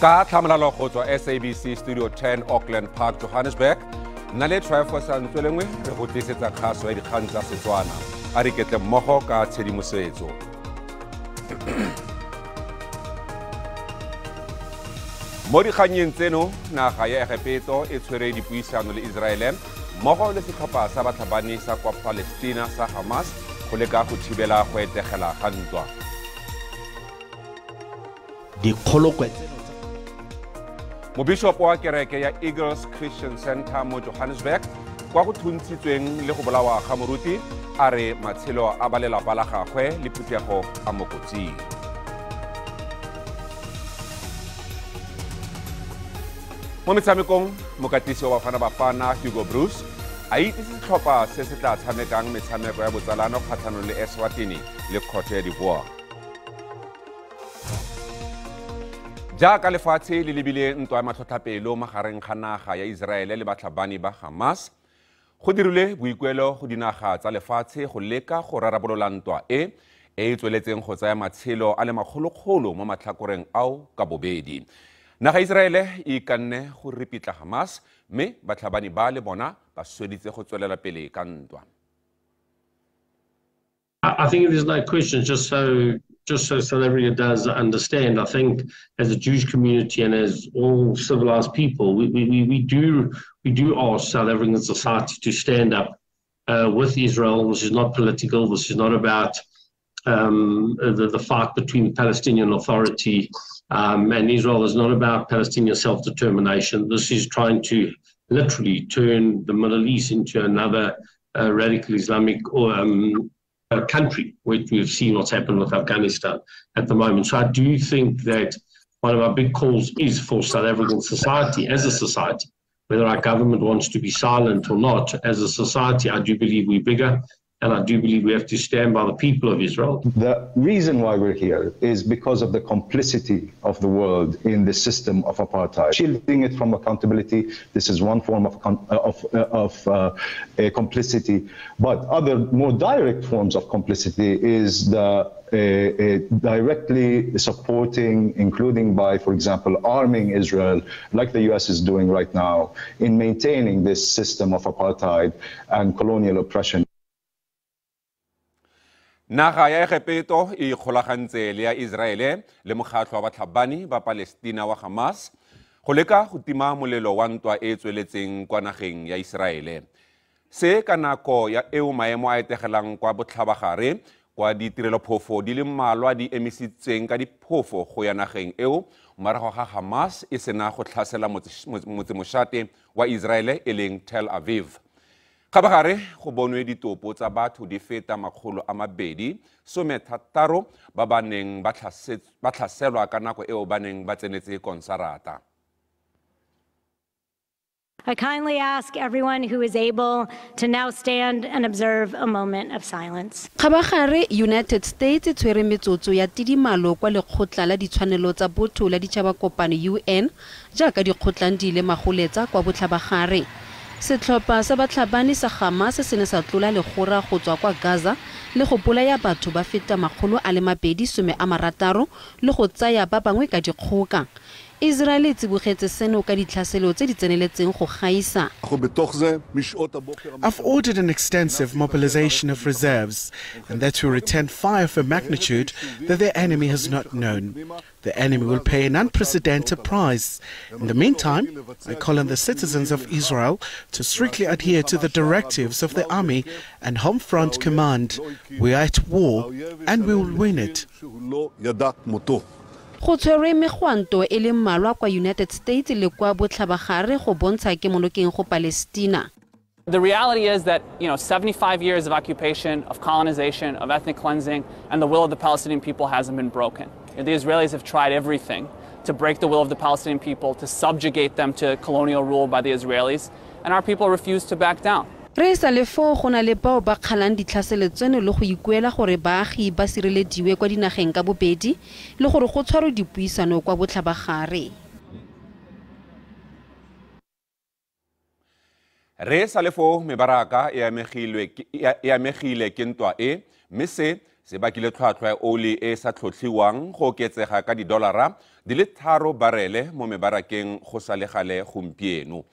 Ka tlhamalalo go tswa SABC Studio 10 Auckland Park, Johannesburg. Nna le Trifo sa Ntswelengwe re go tlisetsa kgaso ya dikgang tsa Setswana. A re ketle mmogo ka tshedimosetso. Mo dikganyeng tseno, naga ya Egepetso e tshwere dipuisano le Israele mmogo le setlhopha sa batlhabani sa kwa Palestina sa Hamas go leka go thibela go etegela ga ntwa. Mobishop wa kereke ya Eagles Christian Center mo Johannesburg kwa go thuntshitsweng le go bolawa ga moruti a re matshelo a balelapa la gagwe le phuthego a mo kotsing. Mo metshamekong mokatisi wa Bafana Bafana Hugo Bruce a itse setlhopha se se tla tshamekang metshameko ya botsalano kgatlhanong le Eswatini le Cote d'Ivoire. Jaaka lefatshe le lebile ntwa ya matlhotlhapelo magareng ga naga ya Israele le batlhabani ba Hamas, go dirile boikuelo go dinaga tsa lefatshe go leka go rarabolola ntwa e tsweletseng go tsaya matshelo a le magolokgolo mo matlhakoreng ao ka bobedi. Naga Israele e ikanne go ripitla Hamas, mme batlhabani ba le bona ba sweditse go tswelela pele ka ntwa. I think there's no question, just so everyone does understand, I think as a Jewish community and as all civilized people, we do ask South African society to stand up with Israel. This is not political. This is not about the fight between the Palestinian Authority and Israel. Is not about Palestinian self-determination. This is trying to literally turn the Middle East into another radical Islamic country, which we've seen what's happened with Afghanistan at the moment. So I do think that one of our big calls is for South African society, as a society, whether our government wants to be silent or not, as a society, I do believe we're bigger, and I do believe we have to stand by the people of Israel. The reason why we're here is because of the complicity of the world in the system of apartheid. Shielding it from accountability, this is one form of complicity. But other more direct forms of complicity is the directly supporting, including by, for example, arming Israel, like the US is doing right now, in maintaining this system of apartheid and colonial oppression. Naga ya Egepetso e ikgolagantse le ya Israele le mokgatlho wa batlhabani ba Palestina wa Hamas go leka go tima molelo wa ntwa e tsweletseng kwa nageng ya Israele. Se ka nako ya eo maemo a etegelang kwa botlhabagare kwa ditirelo-phofo di le mmalwa di emisitsweng ka diphofo go ya nageng eo morago ga Hamas e sena go tlhasela motsemošate wa Israele e leng Tel Aviv. Kabagare go bonwe ditopo tsa batho di feta 260 ba ba neng ba tlhaselwa ka nako eo ba neng ba tsenetse konsarata. I kindly ask everyone who is able to now stand and observe a moment of silence. Kabagare United States tshwere metsotso ya tidimalo kwa lekgotla la ditshwanelo tsa botho la ditšhabakopano UN jaaka dikgotlang di le magoletsa kwa botlhabagare. Setlhopha sa batlhabani sa Hamas se ne sa tlola legora go tswa kwa Gaza le go bolaya batho ba feta 260 le go tsaya ba bangwe ka dikgoka. Israel e tsibogetse seno ka ditlhaselo tse di tseneletseng go gaisa. I've ordered an extensive mobilization of reserves and that will return fire of a magnitude that the enemy has not known. The enemy will pay an unprecedented price. In the meantime, I call on the citizens of Israel to strictly adhere to the directives of the army and Home Front Command. We are at war and we will win it. Go tshwere megwanto e le mmalwa kwa United States le kwa botlhabagare go bontsha ke monokeng go Palestina. The reality is that, 75 years of occupation, of colonization, of ethnic cleansing, and the will of the Palestinian people hasn't been broken. The Israelis have tried everything to break the will of the Palestinian people, to subjugate them to colonial rule by the Israelis, and our people refuse to back down. Re sa le fo go na le bao ba kgalang ditlhaselo tseno le go ikuela gore baagi ba sirelediwe kwa dinageng ka bobedi le gore go tshwarwe dipuisano kwa botlhabagare. Re sa le fo mebaraka e amegile ke ntwa e, mme se bakile tlhwatlhwa ya oli e sa tlhotlhiwang go oketsega ka $2 di le 3 barele mo mebarakeng go sa le gale gompieno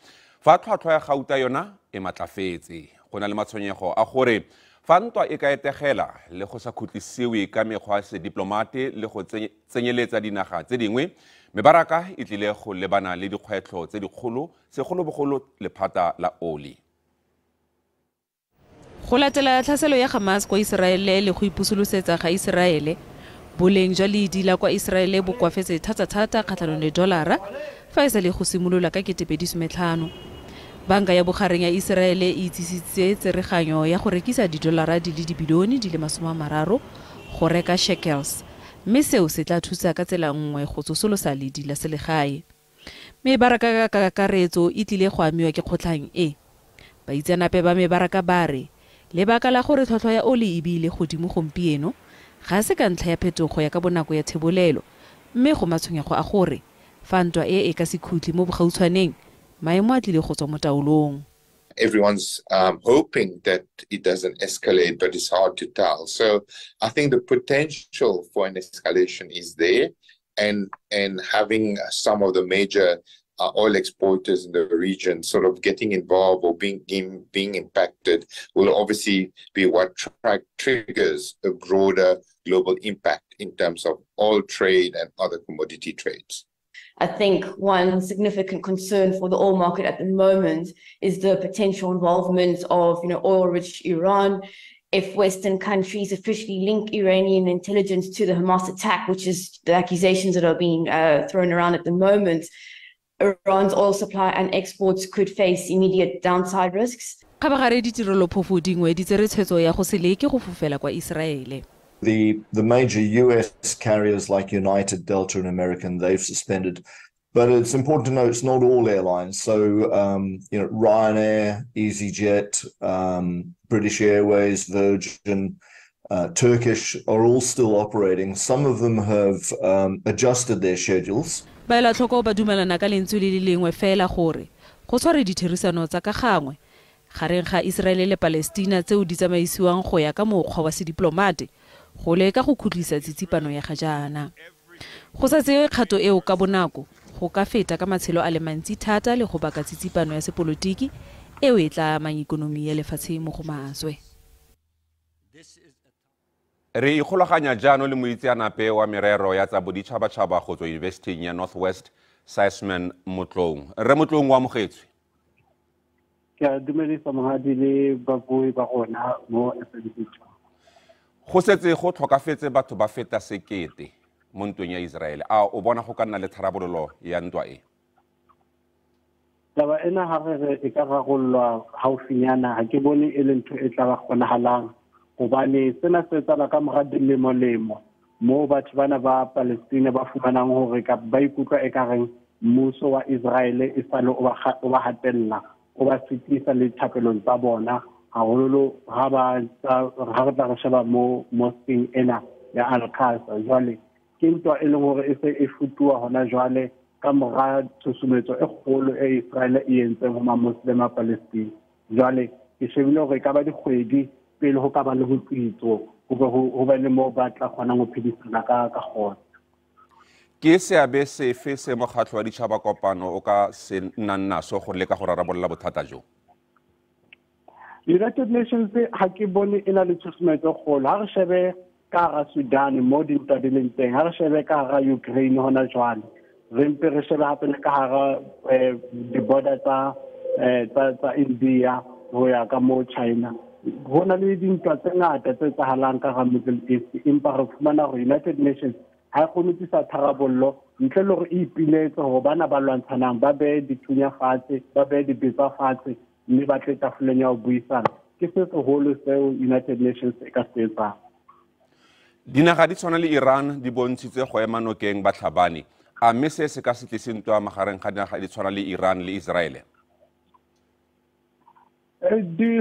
fa tlhwatlhwa ya gauta yona e matlafetse go na le matshwenyego a gore fa ntwa e ka etegela le go sa khutlisiwe ka mekgwa ya sediplomate le go tsenyeletsa dinaga tse dingwe mebaraka e tlile go lebana le dikgwetlho tse dikgolo segolobogolo lephata la oli. Go latela tlhaselo ya Hamas kwa Iseraele le go ipusolosetsa ga Iseraele, boleng jwa ledi la kwa Iseraele bo kwafetse thata kgatlhanong le dolara fa e sa le go simolola ka 2015. Banka ya bogareng ya Iseraele e itsisitse tsereganyo ya go rekisa didolara di le dibilione di le 30 go reka shekels, mme seo se tla thusa ka tsela nngwe go tsosolosa ledi la selegae. Mebaraka ka kakaretso e tlile go amiwa ke kgotlang e. Baitsanape ba mebaraka ba re lebaka la gore tlhotlhwa ya oli e bile godimo gompieno ga se ka ntlha ya phetogo ya ka bonako ya thebolelo, mme go matshwenyego a gore fa ntwa e ka se khutli mo bogautshwaneng maemo a tlile go tswa mo taolong. Everyone's hoping that it doesn't escalate, but it's hard to tell. So I think the potential for an escalation is there, and having some of the major oil exporters in the region sort of getting involved or being impacted will obviously be what triggers a broader global impact in terms of oil trade and other commodity trades. I think one significant concern for the oil market at the moment is the potential involvement of, oil-rich Iran. If Western countries officially link Iranian intelligence to the Hamas attack, which is the accusations that are being thrown around at the moment, Iran's oil supply and exports could face immediate downside risks. The major US carriers like United, Delta, and American, they've suspended. But it's important to note it's not all airlines. So, Ryanair, EasyJet, British Airways, Virgin, Turkish are all still operating. Some of them have adjusted their schedules. Baela tlhoko ba dumelana ka lentswe le lengwe fela gore go tshware ditherisano tsa ka gangwe gareng ga Israele le Palestina tseo di tsamaisiwang go ya ka mokgwa wa sediplomate go leka go khutlisa tsitsipano ya ga jaana. Go sa tsewe kgato eo ka bonako go ka feta ka matshelo a le mantsi thata le go baka tsitsipano ya sepolotiki eo e tla amang ikonomi ya lefatshe mo go maswe. Re ikgolaganya jaano le moitseanape wa merero ya tsa boditšhabatšhaba go tswa University ya Northwest Sisman Motlong. Re Motlong wa mogetswe. Ke a dumedisa mogadi le babui ba gona mo SABC. Go setse go tlhokafetse batho ba feta 1,000 mo ntweng ya Israele. A o bona go ka nna le tharabololo ya ntwa e? Taba ena ha re e ka rarollwa haufinyana ha ke bone e le ntho e tla ba kgonahalang. Hobane sena se etsala ka mora dilemo mo batho bana ba Palestina ba fumanang hore ka ba ikutlwa ekareng mmuso wa Israele e sale o ba hatella o ba sitisa le thapelong tsa bona haholo ha re tla re sheba mo mosqueng ena ya Al-Aqsa. Jwale ke ntwa e leng hore e se e futua hona jwale ka mora tshusumetso e kgolo e Israele e entseng ho ma-Muslim a Palestina. Jwale ke shebile hore ka ba dikgwedi pele ho ka ba le ho tsitso ho ba le mo ba tla kgona go phedisana ka gona. Ke seabe sefe se mokgatlho wa ditšhabakopano o ka se nnang naso go leka go rarabolola bothata jo? United Nations ha ke bone e na le tshusumetso kgolo. Ha re shebe ka hara Sudan mo dintwa di leng teng, ha re shebe ka hara Ukraine hona jwale, re mpe re shebe hape le ka hara di-border tsa India ho ya ka mo China. Ho na le dintwa tse ngata tse tsahalang ka hara Middle East, empa re fumana hore United Nations ha e kgone tsa tharabollo ntle le hore e ipiletse hore bana ba lwantshanang ba be dithunya fatshe, ba be dibetsa fatshe, mme ba tle tafoleng ya ho buisana. Ke se seholo seo United Nations e ka se etsang. Dinaga di tshwana le Iran di bontshitse go ema nokeng batlhabane, a mme se se ka se tlise ntwa magareng ga dinaga di tshwana le Iran le Israele? Di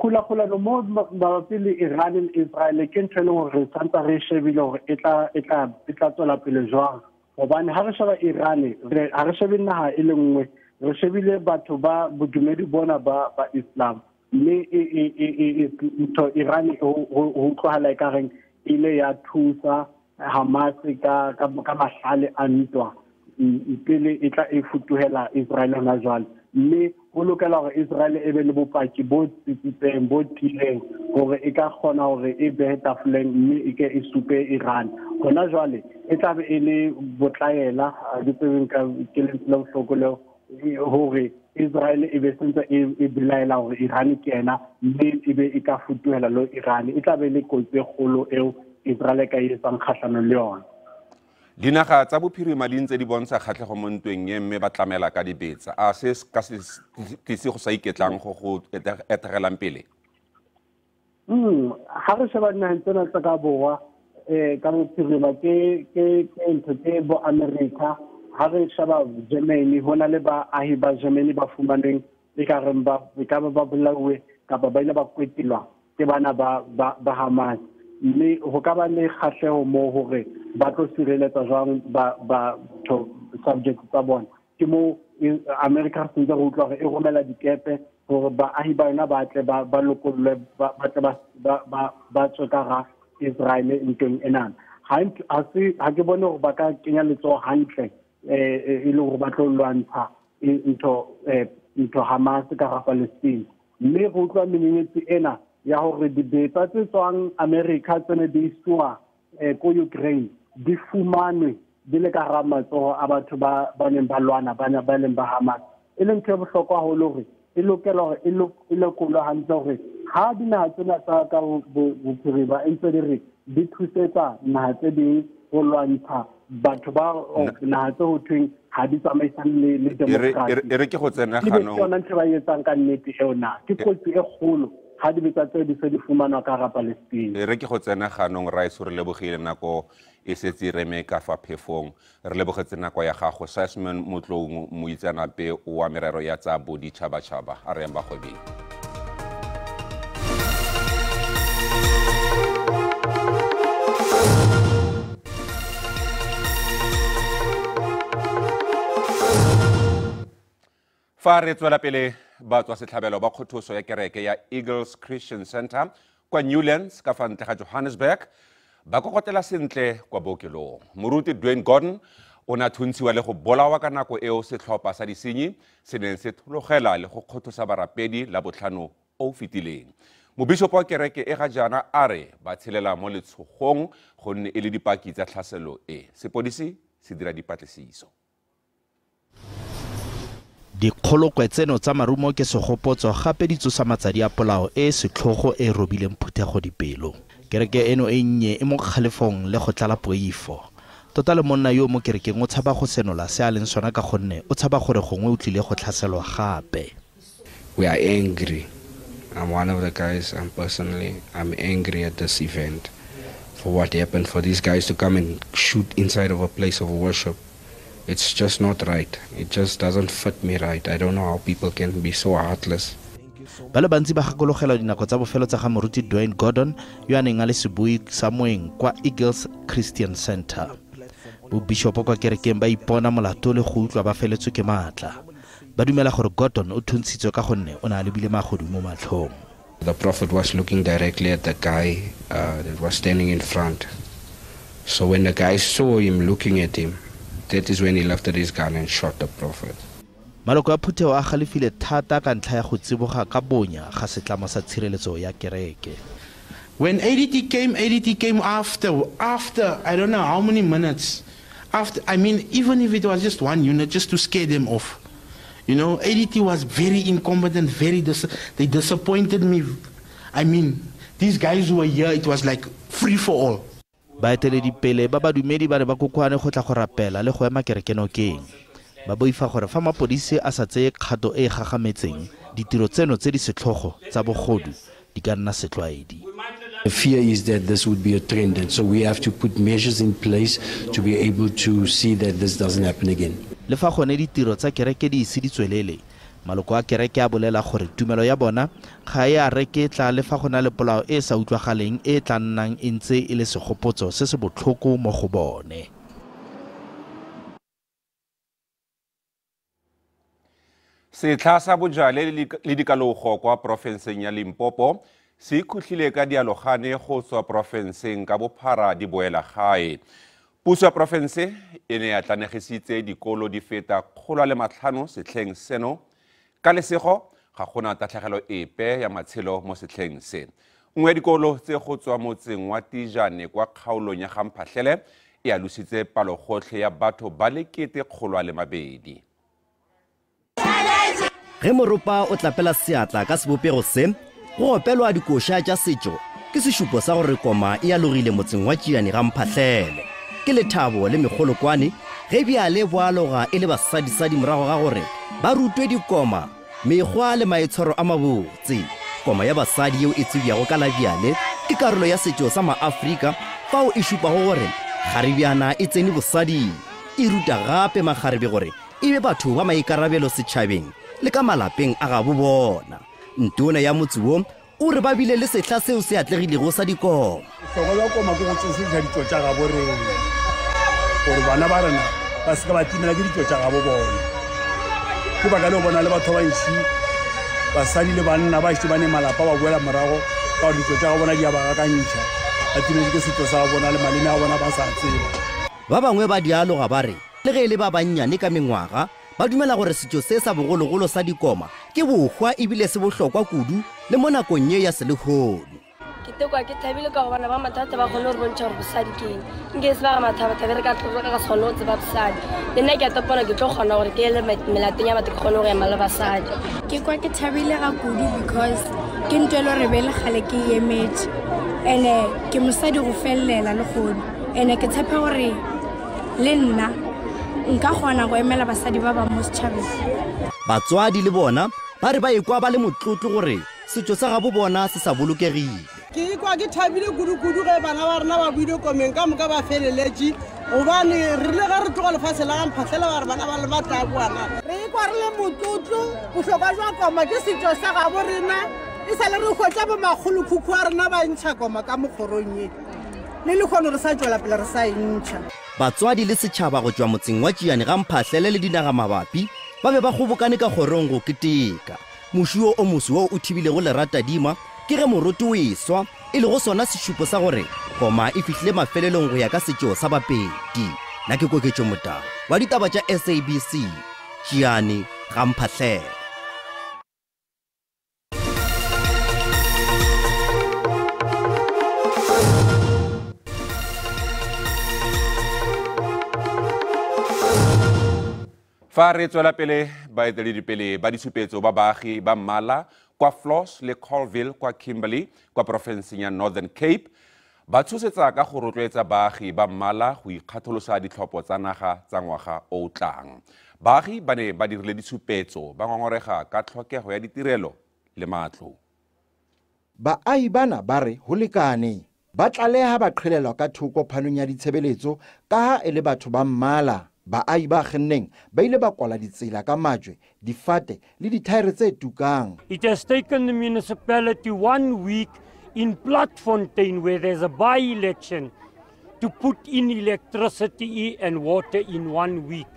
khulakgulano mo mabapi le Iran le Israel ke ntho e leng hore re santse re shebile hore e tla tswela pele jwang. Hobane ha re sheba Iran ha re shebe naha e le nngwe, re shebile batho ba bodumedi bona ba Islam, mme ntho Iran ho tlohala ekareng ile ya thusa Hamas ka mahlale a ntwa pele e tla e futuhela Israel hona jwale mme ho lokela hore Israel e be le bopaki bo tsitsitseng bo tileng hore e ka kgona hore e behe tafoleng mme e ke e supe Iran hona jwale e tla be e le botlaela di tsebeng ka ke le bohloko leo hore Israel e be sentse e bilaela hore Iran ke ena mme e be e ka futuhela lo Iran e tla be le kotsi e kgolo eo Israel ka e etsang kgahlano le yona. Dinaga tsa bophirima di ntse di bontsha kgatlhego mo ntweng ye mme ba tlamela ka dibetsa a se ka se go sa iketlang go etegelang pele ha re sheba dinaheng tsena tsa ka borwa ka bophirima ke ntho tse bo America ha re sheba Germany hona le baahi ba Germany ba fumaneng e ka reng ba bolauwe kapa ba ile ba kwetilwa ke bana ba Hamas mme ho ka ba le kgahleho mo hore ba tlo sireletsa jwang ba subject tsa bona ke mo America se ntse re utlwa hore e romela dikepe hore baahi ba yona ba tle ba lokollwe ba tswekara Israel ntweng enana ha ke bone hore ba ka kenya letsoho hantle e le hore ba tlo lwantsha ntho Hamas ka ra Palestine mme re utlwa menyenyetsi ena ya hore dibetsa tse tswang America tsene di iswa ko Ukraine di fumanwe di le ka hara matsoho a batho ba neng ba lwana ba leng ba Hamas e leng ntho e bohlokwa haholo hore e lokela hore e lekolwa hantle hore ha dinaha tsena tsa ka bophirima e ntse di re di thusetsa naha tse ding go lwantsha batho ba naha tse ho thweng ha di tsamaisane le democracy e re ke go tsena ganong ke yona ntho ba etsang ka nnete eo na ke kotsi e kgolo ha di betsa tse di se di fumanwa ka hara Palestine re ke go tsena ganong ra isore lebogile nako e setse reme ka fa phefong re lebogetse nako ya gago Simon Motlou moitsanape wa merero ya tsa boditšhabatšhaba a re yang bagwebeng fa re tswela pele batswa setlhabelo ba kgothoso ya kereke ya Eagles Christian Center kwa Newlands ka fa ntle ga Johannesburg ba kokotela sentle kwa bookelong moruti Dwayne Gordon o ne a thuntshiwa le go bolawa ka nako eo setlhopha sa disenyi se neng se thologela le go kgothosa barapedi la botlhano o fetileng mobishopo wa kereke e ga jaana a re ba tshelela mo letshogong gonne e le dipaki tsa tlhaselo e sepodisi se dira dipatlisiso Dikgolokwe tseno tsa marumo ke segopotso gape di tsosa matsadi a polao e setlhogo e robileng phuthego dipelo kereke eno e nnye e mo kgalefong le go tlala poifo tota le monna yo mo kerekeng o tshaba go senola se a leng sona ka gonne o tshaba gore gongwe o tlile go tlhaselwa gape We are angry. I'm one of the guys. I'm angry at this event for what happened, for these guys to come and shoot inside of a place of worship. It's just not right. It just doesn't fit me right. I don't know how people can be so heartless. ba le bantsi ba gakologelwa dinako tsa bofelo tsa ga moruti Dwayne Gordon yo a neng a le sebui sa moeng kwa Eagles Christian Center bobishopo kwa kerekeng ba ipona molato le go utlwa ba feletswe ke maatla ba dumela gore Gordon o thuntshitswe ka gonne o na le bile magodu mo matlhong. The prophet was looking directly at the guy that was standing in front. So when the guy saw him looking at him, that is when he lifted his gun and shot the prophet. Maloko a phuthego a galefile thata ka ntlha ya go tsiboga ka bonya ga setlamo sa tshireletso ya kereke. When ADT came after I don't know how many minutes. After, I mean, even if it was just one unit, just to scare them off. You know, ADT was very incompetent, they disappointed me. I mean, these guys who were here, it was like free for all. Baeteledipele ba badumedi ba ne ba kokoane go tla go rapela le go ema kerekenokeng ba boifa gore fa mapodisi a sa tseye kgato e gagametseng ditiro tseno tse di setlhogo tsa bogodu di ka nna setlwaedi. The fear is that this would be a trend, and so we have to put measures in place to be able to see that this doesn't happen again. Le fa gone ditiro tsa kereke di ise di tswelele maloko a kereke a bolela gore tumelo ya bona ga e a reketla le fa gona le polao e sa utlwagaleng e tla nnang e ntse e le segopotso se se botlhoko mo go bone. Setlha sa bojale le dikalogo kwa porofenseng ya Limpopo se ikhutlhile ka dialogane go tswa porofenseng ka bophara di boela gae Puso ya profense e ne ya tlanegisitse dikolo di feta 105 setlheng seno ka lesego ga gona tatlhegelo epe ya matshelo mo setlheng se. Nngwe ya dikolo tse go tswa motseng wa Tijane kwa kgaolong ya Gamphatlhele e alusitse palogotlhe ya batho ba le 102. Ge moropa o tlapela seatla ka sebopego se go opelwa dikoša tša setšo ke sešupo sa gore koma e alogile motseng wa Tšhiane Gamphatlhele ke lethabo le megolokwane ge bjale bo aloga e le basadisadi morago ga gore ba rutwe dikoma mekgwa le maitshwaro a mabotse. Koma ya basadi yeo e tsebiago ka labjale ke karolo ya setšo sa maAfrika fao e šupago gore kgaribjana e tsene bosadi e ruta gape makgarebe gore e be batho ba maikarabelo setšhabeng le ka malapeng a ga bo bona. Ntona ya motse wo o re ba bile le sehla seo se atlegilego sa dikoma. Hloko ya koma ke go tsesetsa ditšo tša gabo rena gore bana ba rena ba se ka ba timela ke ditšo tša gabo bona. Ke baka le go bona le batho ba ntši basadi le banna ba šebane malapa ba boela morago ka gore ditšo tša go bona di a ba gakantšha ba timetše ke setšo sa bona le maleme a bona ba sa tseba. Ba bangwe ba dialoga ba re le ge e le ba bannyane ka mengwaga ba dumela gore setšo se sa bogologolo sa dikoma ke bokgwa ebile se bohlokwa kudu le mo nakong ye ya selehono. Ke tekwa ke thabile ka go bana ba mathata ba kgone gore bontšha gore bosadi ke eng nke se ba ga mathabathaba re ka tloga ka kgone go tseba bosadi le nna ke a topona ke tlo kgona gore ke ele melateng ya batho ke kgone go ema le basadi. Ke kwa ke thabile ga kudu because ke ntho e le gore bele gale ke emetse ene ke mosadi go felelela le kgono ene ke tshepa gore le nna nka kgona go emela basadi ba ba mo setšhabeng. Batswadi le bona ba re ba ekwa ba le motlotlo gore setšo sa gabo bona se sa bolokegile. Ke kwa ke thabile kudu-kudu ge bana ba rena ba buile komeng ka moka ba feleletše gobane re le ge re tloga lefatshe la Gamphatlhele ba re bana ba le matlaboana re ekwa re le motlotlo bohlokwa jwa koma ke setšo sa gabo rena e sa le re hwetša bo magolokhukhu a rena ba ntšha koma ka mokgorong ye le le kgone re sa tšwela pele re sa ntšha. Batswadi le setšhaba go tšwa motseng wa Tšhiane Gamphatlhele le dinaga mabapi ba be ba kgobokane ka kgorong go keteka. Mošuo o moso o thibilego lerata dima ke ge moroti o eswa e le go sona sešupo sa gore koma e fihlile mafelelong go ya ka setšo sa bapedi. Na ke Koketšo Motau wa ditaba tša SABC Tšhiane Gamphatlhele. Fa re tswela pele baeteledipele ba disupetso ba baagi ba mmala kwa Flos le Colville kwa Kimberley kwa profenseng ya Northern Cape ba tshosetsa ka go rotloetsa baagi ba mmala go ikgatholosa ditlhopho tsa naga tsa ngwaga o tlang. Baagi ba ne ba dirile disupetso ba ngongorega ka tlhokego ya ditirelo le matlo. Baahi bana ba re ho lekane ba tlaleha ba qhelelwa ka thoko phanong ya ditshebeletso ka ha e le batho ba mmala. Baahi ba kgenneng ba ile ba kwala ditsela ka majwe, difate le dithaere tse tukang. It has taken the municipality 1 week in Platfontein where there's a by-election to put in electricity and water in 1 week.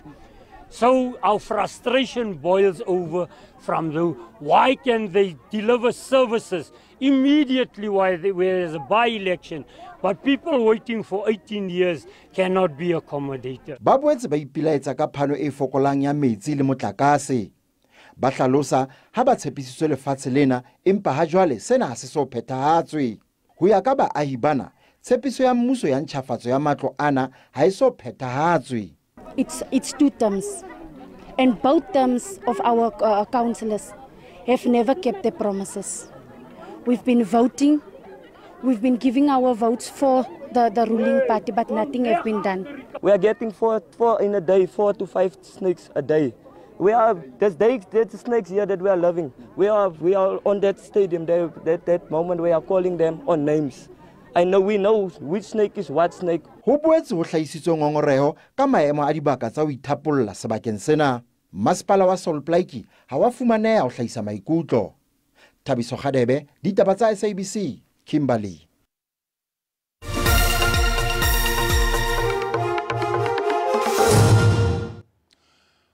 So our frustration boils over from the why can they deliver services immediately where there's a by-election, but people waiting for 18 years cannot be accommodated. Ba boetse ba ipilaetsa ka phano e fokolang ya metsi le motlakase. Ba hlalosa ha ba tshepisitswe lefatshe lena empa ha jwale sena ha se so phethahatswe. Ho ya ka baahi bana, tshepiso ya mmuso ya ntjhafatso ya matlo ana ha e so phethahatswe. It's 2 terms, and both terms of our councillors have never kept their promises. We've been voting, we've been giving our votes for the ruling party, but nothing has been done. We are getting four in a day, 4 to 5 snakes a day. There's snakes here that we are loving. We are on that stadium, that moment we are calling them on names. We know which snake is what snake. Ho boetse ho hlahisitswe ngongoreho ka maemo a dibaka tsa ho ithapolla sebakeng sena. Masepala wa Solplaiki ha wa fumaneha ho hlahisa maikutlo. Thabiso Khadebe, ditaba tsa SABC, Kimberley.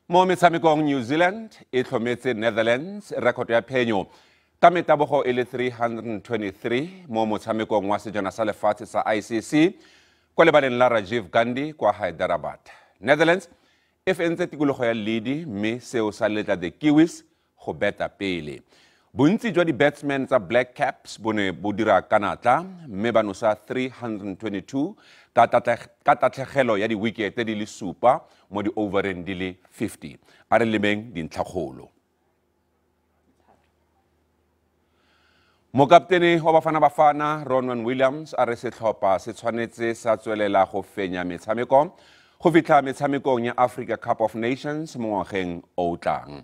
Mo metshamekong New Zealand e tlhometse Netherlands record ya phenyo ka metabogo e le 323 mo motshamekong wa sejana sa lefatshe sa ICC kwa lebaleng la Rajiv Gandhi kwa Hyderabad. Netherlands e fentse tikologo ya Lidi mme seo sa letla the Kiwis go beta pele. Bontsi jwa di-batsmen tsa Black Caps bo ne bo dira ka natla mme ba nosa 322 ka tatlhegelo ya di-wicket di le 7 mo di-overeng di le 50. A re lebeng dintlhakgolo. Mokaptene wa Bafana Bafana Ronwen Williams a re setlhopha se tshwanetse sa tswelela go fenya metshameko go fitlha metshamekong ya Africa Cup of Nations mo ngwageng o tlang.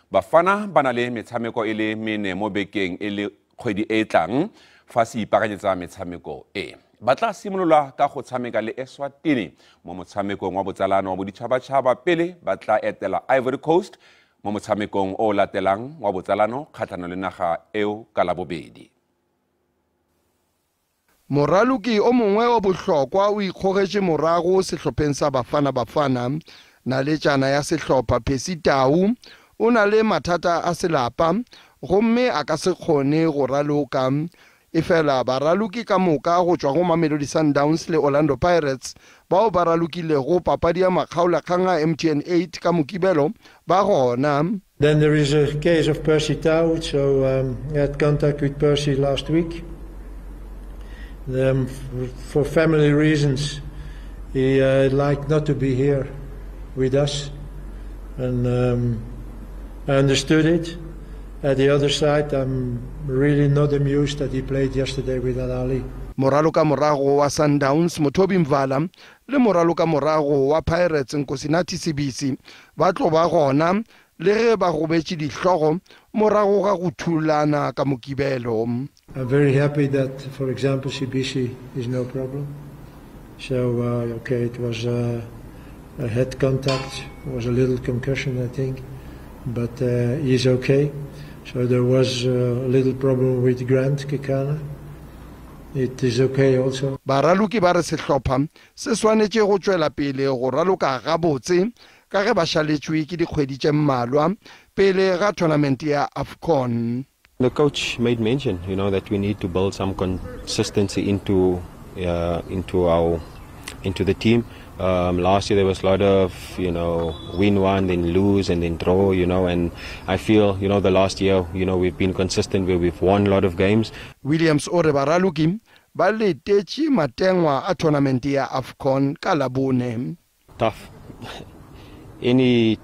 Bafana ba na le metshameko e le mene mo bekeng e le kgwedi e tlang fa se ipaakanyetsa metshameko e. Ba tla simolola ka go tshameka le Eswatini mo motshamekong wa botsalano wa boditšhabatšhaba pele ba tla etela Ivory Coast mo motshamekong o latelang wa botsalano kgatlhanong le naga eo ka labobedi. Moraloki o mongwe wa bohlokwa o ikgogetse morago sehlopheng sa Bafana na le tjana ya sehlopha Percy Tau o na le mathata a selapa gomme a ka se kgone go raloka efela baraloki ka moka go tswa go Mamelodi Sundowns le Orlando Pirates bao ba ralokilego papadi ya makgaolakgang a MTN 8 ka mokibelo ba gona. Then there is a case of Percy Tau, so I had contact with Percy last week. For family reasons, he'd like not to be here with us, and I understood it. At the other side, I'm really not amused that he played yesterday with Al-Ali. Moralo ka morago wa Sundowns Mothobi Mvala le moralo ka morago wa Pirates Nkosinathi SABC ba tlo ba gona le ge ba gobetse dihlogo morago ga go thulana ka mokibelo. I'm very happy that, for example, SABC is no problem. So, okay, it was a head contact, it was a little concussion, I think, but he's okay. So there was a little problem with Grant Kekana. It is okay also. Baraloki ba re sehlopha se swanetse go tswela pele go raloka gabotse ka ge ba šaletšwe ke dikgwedi tše mmalwa pele ga tournament ya AFCON. The coach made mention, that we need to build some consistency into the team. Last year there was a lot of, win one, then lose, and then draw, and I feel, the last year, we've been consistent where we've won a lot of games. Williams ore baraloki ba letetše matengwa a tournament ya AFCON ka Labone. Tough. Any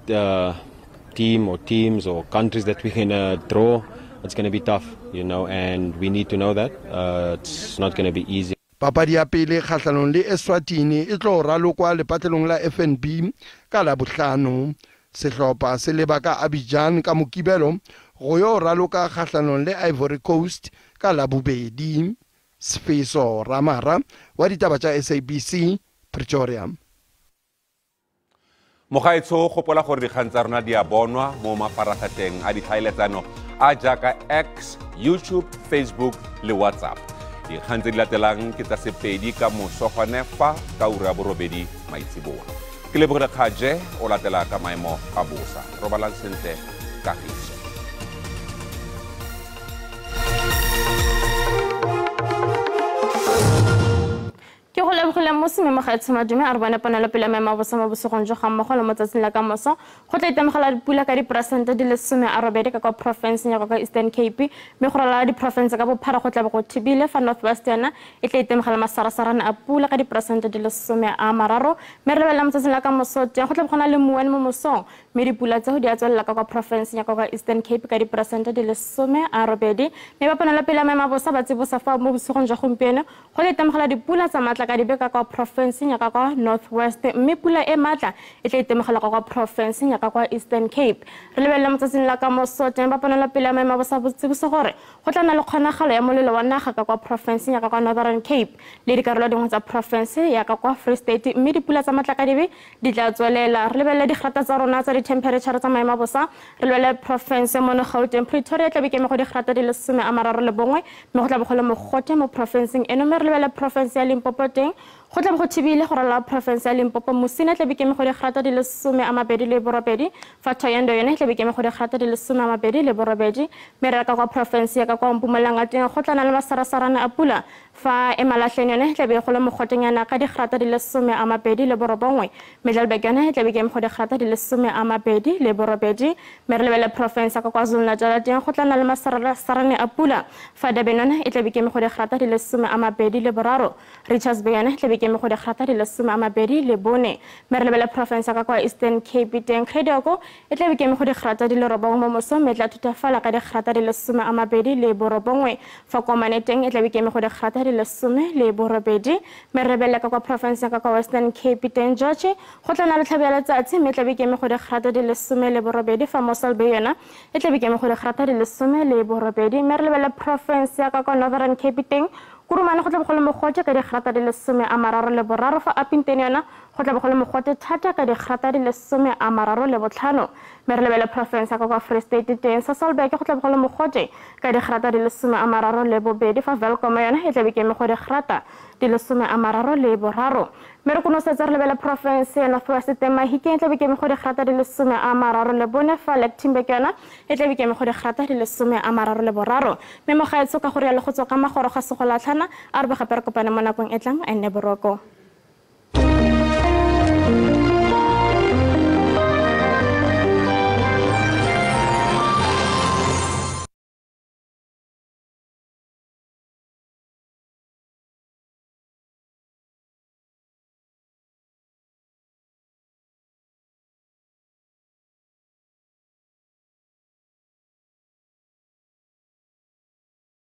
team or teams or countries that we're going to draw, it's going to be tough, and we need to know that. It's not going to be easy. Papadi ya pele kgatlhanong le Eswatini e tlo ralokwa lepatelong la FNB ka Labohlano. Sehlopha se leba ka Abidjan ka mokibelo go yo raloka kgatlhanong le Ivory Coast ka Labobedi. Sfeso Ramara wa ditaba tša SABC Pretoria. Mogaetsho gopola gore dikgang tsa rona di a bonwa mo mafaratlhatlheng a ditlhaeletsano a jaaka X, YouTube, Facebook le WhatsApp. Dikgang tse di latelang ke tsa Sepedi ka mosogwane fa ka ura ya borobedi maitsiboa. Ke lebogile Kgaje o latela ka maemo a bosa. Robalang sentle kagiso. Ke go lebogile mo sememo ga madume a re bona panelo pele maemo a bosa mo bosegong jo ga mmogo le mo tsatsing la ka moso go tla itemogela dipula ka diperesente di le 18 ka kwa province ya kwa Eastern Cape mme go rala diprovince ka bophara go tla go thibile fa Northwest yana e tla itemogela masarasarana a pula ka diperesente di le 13 mme re lebella mo tsatsing la ka moso teng go tla gona le muane mo mosong mme dipula tse go di a tswelela ka kwa province ya kwa Eastern Cape ka diperesente di le 18 mme ba panelo pele maemo a bosa ba tsibosa fa mo bosegong jo gompieno go tla itemogela dipula tsa matla ka dibeka kwa province ya kwa Northwest mme pula e matla e tla itemogela kwa province ya kwa Eastern Cape re lebella mo tsatsing la ka moso teng ba panela pele maemo a bosa botsibosa gore go tla na le kgonagalo ya molelo wa naga ka kwa province ya kwa Northern Cape le dikarolo dingwe tsa province ya kwa Free State mme dipula tsa matla ka dibe di tla tswelela re lebella digrata tsa rona tsa di-temperature tsa maemo a bosa re lebella province mo Gauteng Pretoria tla bikeme go digrata di le 11 mme go tla bogole mogote mo province eno mme re lebella province ya Limpopo teng go tla go thibile go rala province ya Limpopo Musina tla bikeme go digrata di le 28 fa Thoyando yone tla bikeme go digrata di le 28 mereka kwa province ya ka kwa Mpumalanga teng go tla na le masarasarana a pula fa Emalahleng yone tla be go le mogotenyana ka digrata di le 29 Middelburg yone tla bikeme go digrata di le 28 merelebele province ya ka kwa Zulu-Natal teng go tla na le masarasarana a pula fa Durban yone tla bikeme go digrata di le 23 Richards Bay yone tla bikeme go digrata di le 24 merelebele province ya ka kwa Eastern Cape teng Kredoko tla bikeme go digrata di le 9 mo moso metla thutafala ka digrata di le 29 fa Komane teng tla bikeme go digrata di le 18 merelebele ka kwa province ya ka kwa Western Cape teng George go tla na le tlhabela letsatsi metla bikeme go digrata di le 18 fa Mossel Bay yona tla bikeme go digrata di le 18 merelebele province ya ka kwa Northern Cape teng Kurumane go tla bogole mogote ka digrata di le 33 fa Apinteni yona go tla bogole mogote thata ka digrata di le 35 merelebele province ya ka kwa Free State teng Sasolburg go tla bogole mogote ka digrata di le 32 fa Welkom yona tla bikeme go digrata di le 33 mere kuno setsa re lebele province ya North West teng Mahikeng tla bikeme go digrata di le 34 fa Lichtenburg yona tla bikeme go digrata di le 33 me mo gaetso ka gore ya le go tswa ka magoro ga se go latlhana a re ba gape re kopana mo nakong e tlang a nne boroko